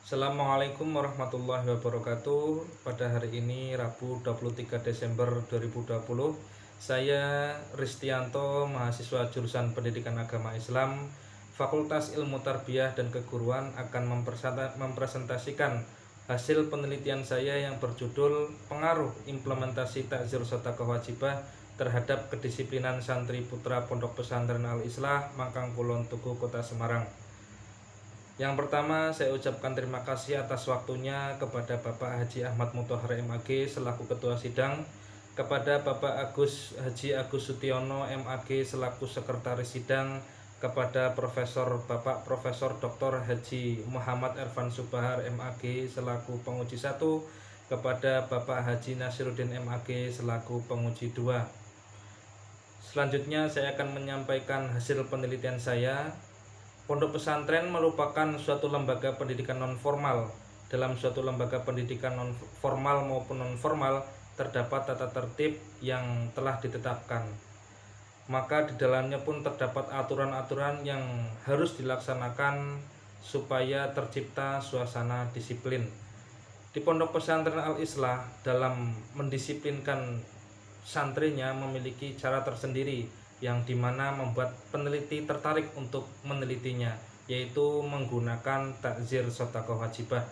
Assalamualaikum warahmatullahi wabarakatuh. Pada hari ini Rabu 23 Desember 2020, saya Ristianto, mahasiswa jurusan Pendidikan Agama Islam, Fakultas Ilmu Tarbiyah dan Keguruan akan mempresentasikan hasil penelitian saya yang berjudul Pengaruh Implementasi Takzir serta Kewajibah terhadap Kedisiplinan Santri Putra Pondok Pesantren Al-Islah Mangkang Kulon Tugu, Kota Semarang. Yang pertama, saya ucapkan terima kasih atas waktunya kepada Bapak Haji Ahmad Muthohar MAG selaku Ketua Sidang, kepada Bapak Haji Agus Sutiono MAG selaku Sekretaris Sidang, kepada Bapak Profesor Dr. Haji Muhammad Ervan Subahar MAG selaku Penguji 1, kepada Bapak Haji Nasiruddin MAG selaku Penguji 2. Selanjutnya saya akan menyampaikan hasil penelitian saya. Pondok pesantren merupakan suatu lembaga pendidikan non-formal. Dalam suatu lembaga pendidikan non-formal maupun non-formal terdapat tata tertib yang telah ditetapkan. Maka di dalamnya pun terdapat aturan-aturan yang harus dilaksanakan supaya tercipta suasana disiplin. Di Pondok Pesantren Al-Islah dalam mendisiplinkan santrinya memiliki cara tersendiri yang dimana membuat peneliti tertarik untuk menelitinya, yaitu menggunakan takzir serta kewajibah.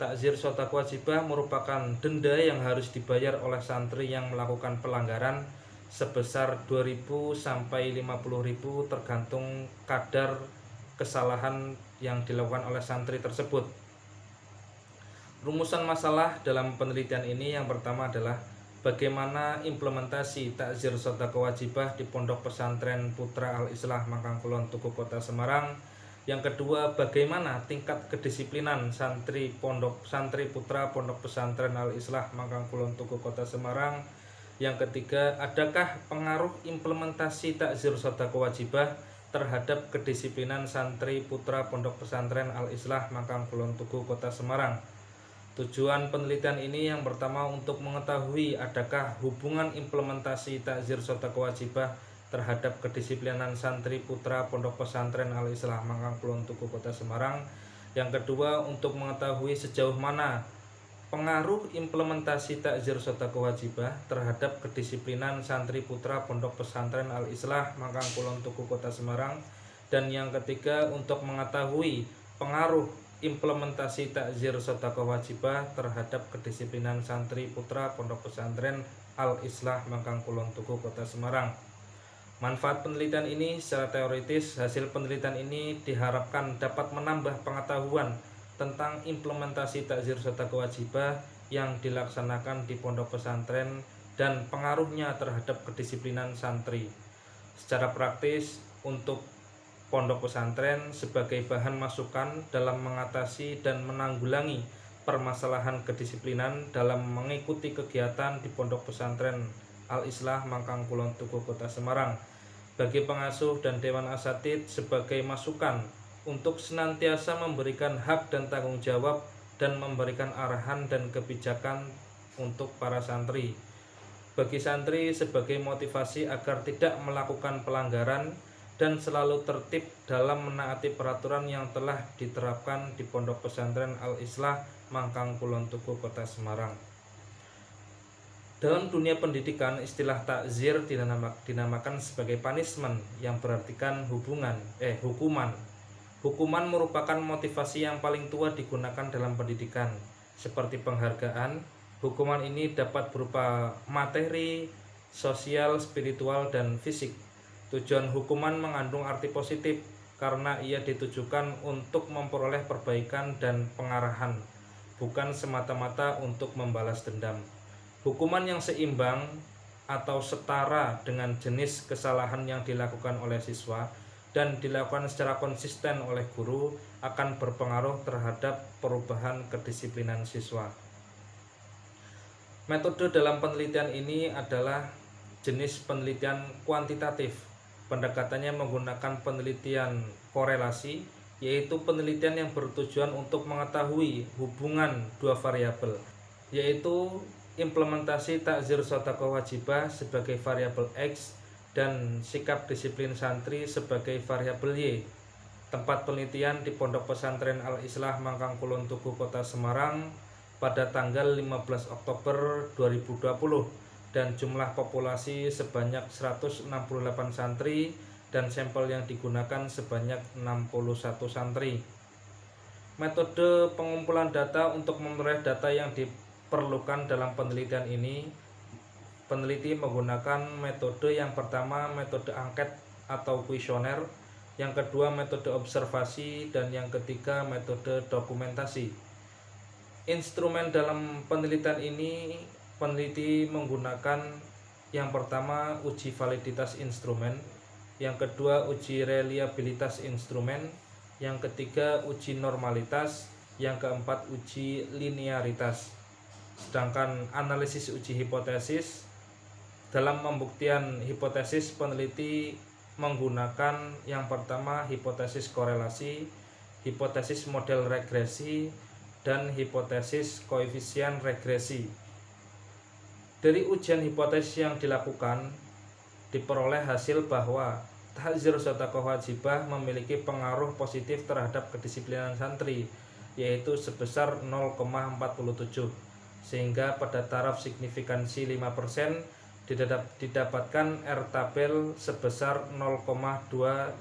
Takzir serta kewajibah merupakan denda yang harus dibayar oleh santri yang melakukan pelanggaran sebesar 2.000 sampai 50.000 tergantung kadar kesalahan yang dilakukan oleh santri tersebut. Rumusan masalah dalam penelitian ini yang pertama adalah bagaimana implementasi takzir serta kewajibah di Pondok Pesantren Putra Al-Islah Mangkang Kulon Tugu, Kota Semarang. Yang kedua, bagaimana tingkat kedisiplinan santri putra Pondok Pesantren Al-Islah Mangkang Kulon Tugu, Kota Semarang. Yang ketiga, adakah pengaruh implementasi takzir serta kewajibah terhadap kedisiplinan santri putra Pondok Pesantren Al-Islah Mangkang Kulon Tugu, Kota Semarang. Tujuan penelitian ini yang pertama untuk mengetahui adakah hubungan implementasi takzir serta kewajibah terhadap kedisiplinan santri putra Pondok Pesantren Al-Islah Mangkang Kulon Tugu, Kota Semarang. Yang kedua untuk mengetahui sejauh mana pengaruh implementasi takzir serta kewajibah terhadap kedisiplinan santri putra Pondok Pesantren Al-Islah Mangkang Kulon Tugu, Kota Semarang. Dan yang ketiga untuk mengetahui pengaruh implementasi takzir serta kewajibah terhadap kedisiplinan santri putra Pondok Pesantren Al-Islah Mangkang Kulon Tugu, Kota Semarang. Manfaat penelitian ini secara teoritis, hasil penelitian ini diharapkan dapat menambah pengetahuan tentang implementasi takzir serta kewajibah yang dilaksanakan di pondok pesantren dan pengaruhnya terhadap kedisiplinan santri. Secara praktis, untuk pondok pesantren sebagai bahan masukan dalam mengatasi dan menanggulangi permasalahan kedisiplinan dalam mengikuti kegiatan di Pondok Pesantren Al-Islah Mangkang Kulon Tugu, Kota Semarang. Bagi pengasuh dan Dewan Asatidz sebagai masukan untuk senantiasa memberikan hak dan tanggung jawab dan memberikan arahan dan kebijakan untuk para santri. Bagi santri sebagai motivasi agar tidak melakukan pelanggaran dan selalu tertib dalam menaati peraturan yang telah diterapkan di Pondok Pesantren Al-Islah Mangkang Kulon Tugu, Kota Semarang. Dalam dunia pendidikan, istilah takzir dinamakan sebagai punishment yang berartikan hukuman. Hukuman merupakan motivasi yang paling tua digunakan dalam pendidikan. Seperti penghargaan, hukuman ini dapat berupa materi, sosial, spiritual, dan fisik. Tujuan hukuman mengandung arti positif karena ia ditujukan untuk memperoleh perbaikan dan pengarahan, bukan semata-mata untuk membalas dendam. Hukuman yang seimbang atau setara dengan jenis kesalahan yang dilakukan oleh siswa dan dilakukan secara konsisten oleh guru akan berpengaruh terhadap perubahan kedisiplinan siswa. Metode dalam penelitian ini adalah jenis penelitian kuantitatif. Pendekatannya menggunakan penelitian korelasi, yaitu penelitian yang bertujuan untuk mengetahui hubungan dua variabel, yaitu implementasi takzir serta kewajibah sebagai variabel X dan sikap disiplin santri sebagai variabel Y. Tempat penelitian di Pondok Pesantren Al-Islah Mangkangkulon Tugu Kota Semarang pada tanggal 15 Oktober 2020 dan jumlah populasi sebanyak 168 santri dan sampel yang digunakan sebanyak 61 santri. Metode pengumpulan data untuk memperoleh data yang diperlukan dalam penelitian ini, peneliti menggunakan metode yang pertama metode angket atau kuesioner, yang kedua metode observasi, dan yang ketiga metode dokumentasi. Instrumen dalam penelitian ini peneliti menggunakan yang pertama uji validitas instrumen, yang kedua uji reliabilitas instrumen, yang ketiga uji normalitas, yang keempat uji linearitas. Sedangkan analisis uji hipotesis, dalam pembuktian hipotesis peneliti menggunakan yang pertama hipotesis korelasi, hipotesis model regresi, dan hipotesis koefisien regresi. Dari ujian hipotesis yang dilakukan, diperoleh hasil bahwa tahzir sodaqah wajibah memiliki pengaruh positif terhadap kedisiplinan santri, yaitu sebesar 0,47, sehingga pada taraf signifikansi 5% didapatkan R tabel sebesar 0,256.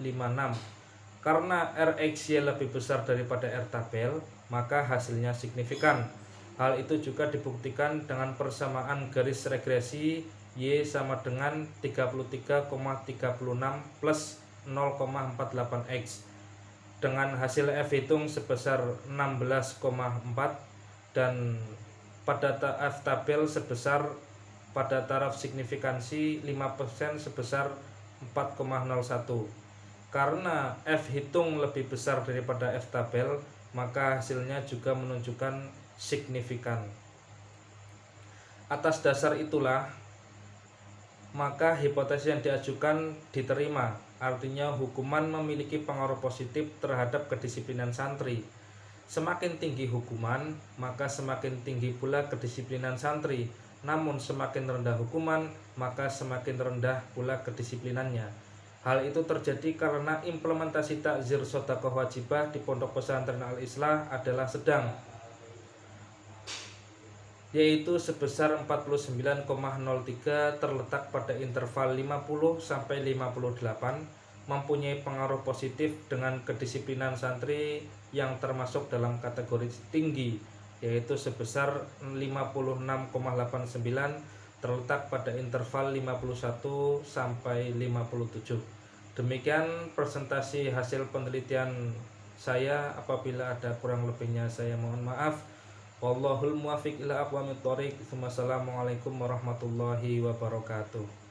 Karena RXY lebih besar daripada R tabel, maka hasilnya signifikan. Hal itu juga dibuktikan dengan persamaan garis regresi Y sama dengan 33,36 plus 0,48X dengan hasil F hitung sebesar 16,4 dan pada F tabel sebesar pada taraf signifikansi 5% sebesar 4,01. Karena F hitung lebih besar daripada F tabel, maka hasilnya juga menunjukkan signifikan. Atas dasar itulah, maka hipotesis yang diajukan diterima, artinya hukuman memiliki pengaruh positif terhadap kedisiplinan santri. Semakin tinggi hukuman, maka semakin tinggi pula kedisiplinan santri. Namun semakin rendah hukuman, maka semakin rendah pula kedisiplinannya. Hal itu terjadi karena implementasi takzir sodaqah wajibah di Pondok Pesantren Al-Islah adalah sedang, yaitu sebesar 49,03 terletak pada interval 50 sampai 58, mempunyai pengaruh positif dengan kedisiplinan santri yang termasuk dalam kategori tinggi, yaitu sebesar 56,89 terletak pada interval 51 sampai 57. Demikian presentasi hasil penelitian saya. Apabila ada kurang lebihnya saya mohon maaf. Wallahul muwaffiq ila aqwamit thoriq. Wassalamualaikum warahmatullahi wabarakatuh.